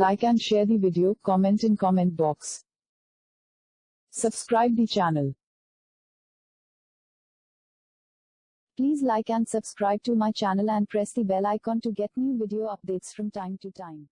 like and share the video, comment in comment box. Subscribe the channel. Please like and subscribe to my channel and press the bell icon to get new video updates from time to time.